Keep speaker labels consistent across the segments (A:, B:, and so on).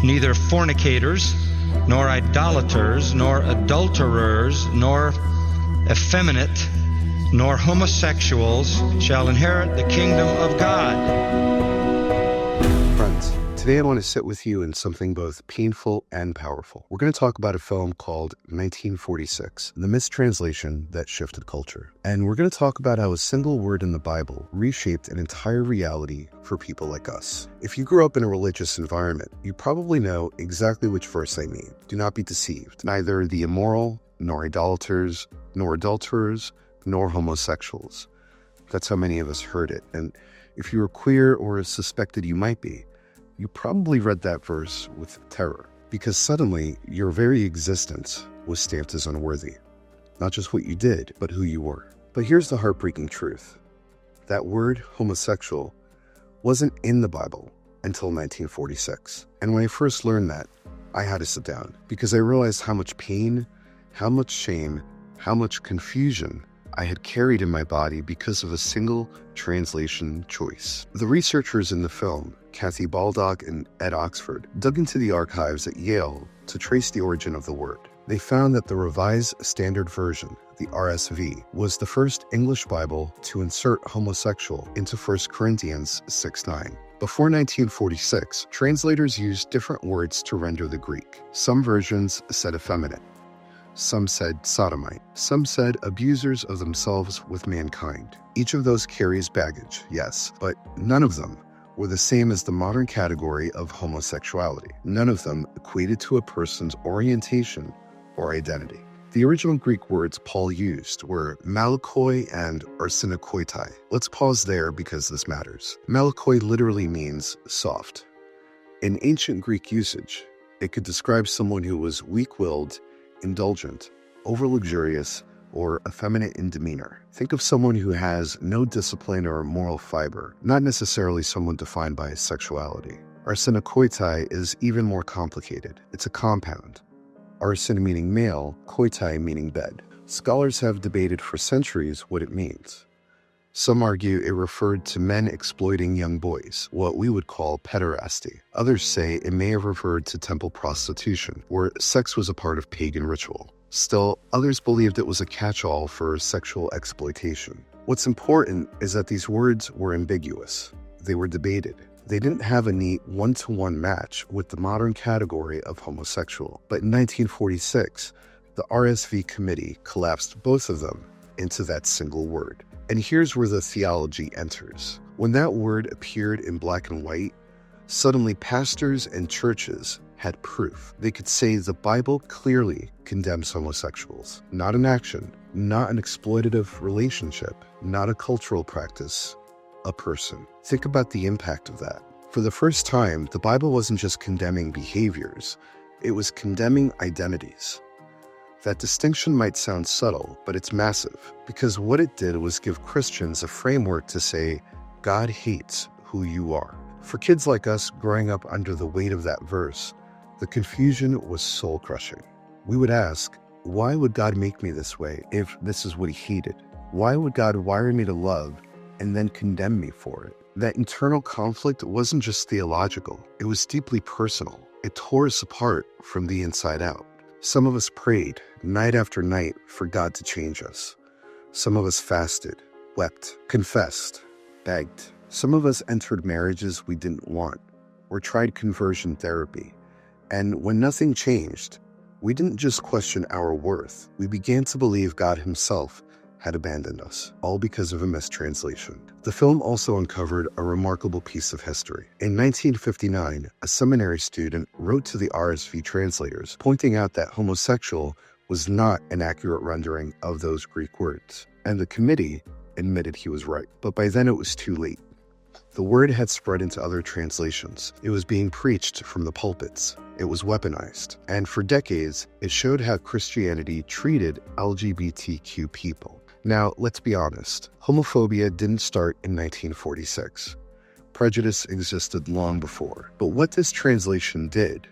A: Neither fornicators, nor idolaters, nor adulterers, nor effeminate, nor homosexuals shall inherit the kingdom of God.
B: Friends, today I want to sit with you in something both painful and powerful. We're going to talk about a film called 1946, The Mistranslation That Shifted Culture. And we're going to talk about how a single word in the Bible reshaped an entire reality for people like us. If you grew up in a religious environment, you probably know exactly which verse I mean. Do not be deceived. Neither the immoral, nor idolaters, nor adulterers, nor homosexuals. That's how many of us heard it. And if you were queer or suspected you might be, you probably read that verse with terror, because suddenly your very existence was stamped as unworthy. Not just what you did, but who you were. But here's the heartbreaking truth. That word homosexual wasn't in the Bible until 1946. And when I first learned that, I had to sit down, because I realized how much pain, how much shame, how much confusion I had carried in my body because of a single translation choice. The researchers in the film, Kathy Baldock and Ed Oxford, dug into the archives at Yale to trace the origin of the word. They found that the Revised Standard Version, the RSV, was the first English Bible to insert homosexual into 1 Corinthians 6:9. Before 1946, translators used different words to render the Greek. Some versions said effeminate. Some said sodomite. Some said abusers of themselves with mankind. Each of those carries baggage, yes, but none of them were the same as the modern category of homosexuality. None of them equated to a person's orientation or identity. The original Greek words Paul used were Malakoi and Arsenokoitai. Let's pause there because this matters. Malakoi literally means soft. In ancient Greek usage, it could describe someone who was weak-willed, indulgent, over-luxurious, or effeminate in demeanor. Think of someone who has no discipline or moral fiber, not necessarily someone defined by sexuality. Arsenokoitai is even more complicated. It's a compound. Arsen meaning male, koitai meaning bed. Scholars have debated for centuries what it means. Some argue it referred to men exploiting young boys, what we would call pederasty. Others say it may have referred to temple prostitution, where sex was a part of pagan ritual. Still, others believed it was a catch-all for sexual exploitation. What's important is that these words were ambiguous. They were debated. They didn't have a neat one-to-one match with the modern category of homosexual. But in 1946, the RSV committee collapsed both of them into that single word. And here's where the theology enters. When that word appeared in black and white, suddenly pastors and churches had proof. They could say the Bible clearly condemns homosexuals. Not an action, not an exploitative relationship, not a cultural practice, a person. Think about the impact of that. For the first time, the Bible wasn't just condemning behaviors, it was condemning identities. That distinction might sound subtle, but it's massive, because what it did was give Christians a framework to say, God hates who you are. For kids like us growing up under the weight of that verse, the confusion was soul-crushing. We would ask, why would God make me this way if this is what he hated? Why would God wire me to love and then condemn me for it? That internal conflict wasn't just theological, it was deeply personal. It tore us apart from the inside out. Some of us prayed night after night for God to change us. Some of us fasted, wept, confessed, begged. Some of us entered marriages we didn't want or tried conversion therapy. And when nothing changed, we didn't just question our worth. We began to believe God himself had abandoned us, all because of a mistranslation. The film also uncovered a remarkable piece of history. In 1959, a seminary student wrote to the RSV translators, pointing out that homosexual was not an accurate rendering of those Greek words, and the committee admitted he was right. But by then it was too late. The word had spread into other translations. It was being preached from the pulpits. It was weaponized. And for decades, it showed how Christianity treated LGBTQ people. Now, let's be honest. Homophobia didn't start in 1946. Prejudice existed long before. But what this translation did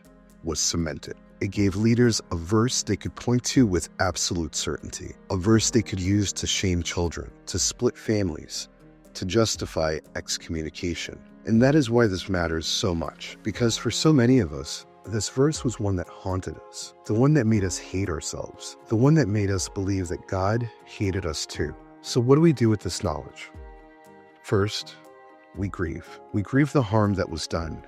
B: was cement it. It gave leaders a verse they could point to with absolute certainty. A verse they could use to shame children, to split families, to justify excommunication. And that is why this matters so much. Because for so many of us, This verse was one that haunted us, the one that made us hate ourselves, the one that made us believe that God hated us too. So what do we do with this knowledge? First, we grieve. We grieve the harm that was done.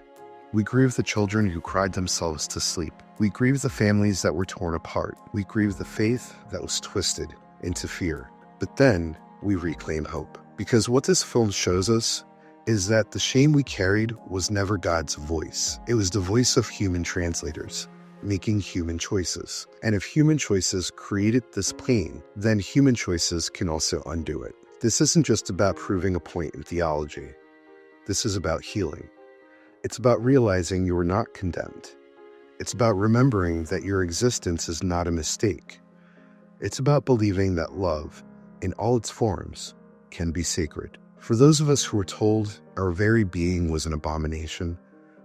B: We grieve the children who cried themselves to sleep. We grieve the families that were torn apart. We grieve the faith that was twisted into fear. But then we reclaim hope. Because what this film shows us is that the shame we carried was never God's voice. It was the voice of human translators, making human choices. And if human choices created this pain, then human choices can also undo it. This isn't just about proving a point in theology. This is about healing. It's about realizing you are not condemned. It's about remembering that your existence is not a mistake. It's about believing that love, in all its forms, can be sacred. For those of us who are told our very being was an abomination,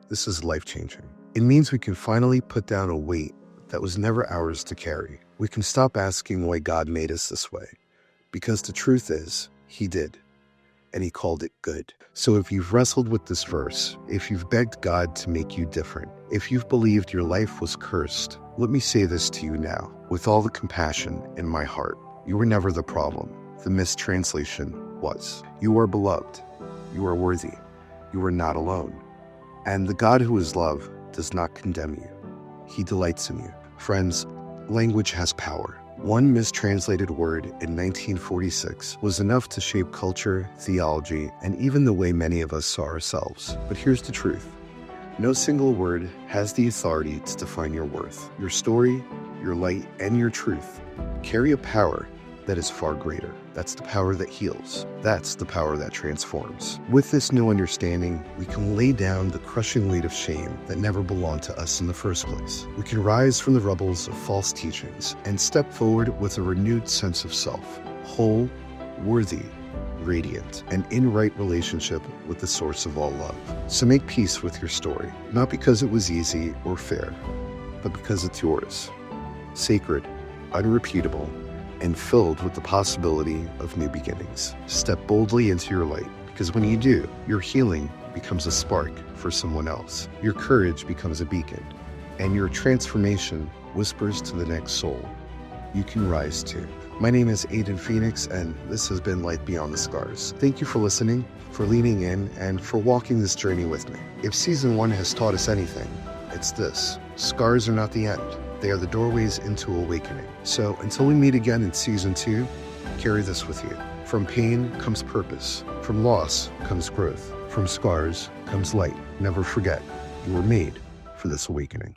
B: this is life-changing. It means we can finally put down a weight that was never ours to carry. We can stop asking why God made us this way, because the truth is, He did, and He called it good. So if you've wrestled with this verse, if you've begged God to make you different, if you've believed your life was cursed, let me say this to you now, with all the compassion in my heart. You were never the problem. The mistranslation was. You are beloved. You are worthy. You are not alone. And the God who is love does not condemn you. He delights in you. Friends, language has power. One mistranslated word in 1946 was enough to shape culture, theology, and even the way many of us saw ourselves. But here's the truth. No single word has the authority to define your worth. Your story, your light, and your truth carry a power that is far greater. That's the power that heals. That's the power that transforms. With this new understanding, we can lay down the crushing weight of shame that never belonged to us in the first place. We can rise from the rubbles of false teachings and step forward with a renewed sense of self, whole, worthy, radiant, and in right relationship with the source of all love. So make peace with your story, not because it was easy or fair, but because it's yours. Sacred, unrepeatable, and filled with the possibility of new beginnings. Step boldly into your light, because when you do, your healing becomes a spark for someone else. Your courage becomes a beacon, and your transformation whispers to the next soul, you can rise too. My name is Aiden Phoenix, and this has been Light Beyond the Scars. Thank you for listening, for leaning in, and for walking this journey with me. If Season 1 has taught us anything, it's this: scars are not the end. They are the doorways into awakening. So until we meet again in Season 2, carry this with you. From pain comes purpose. From loss comes growth. From scars comes light. Never forget, you were made for this awakening.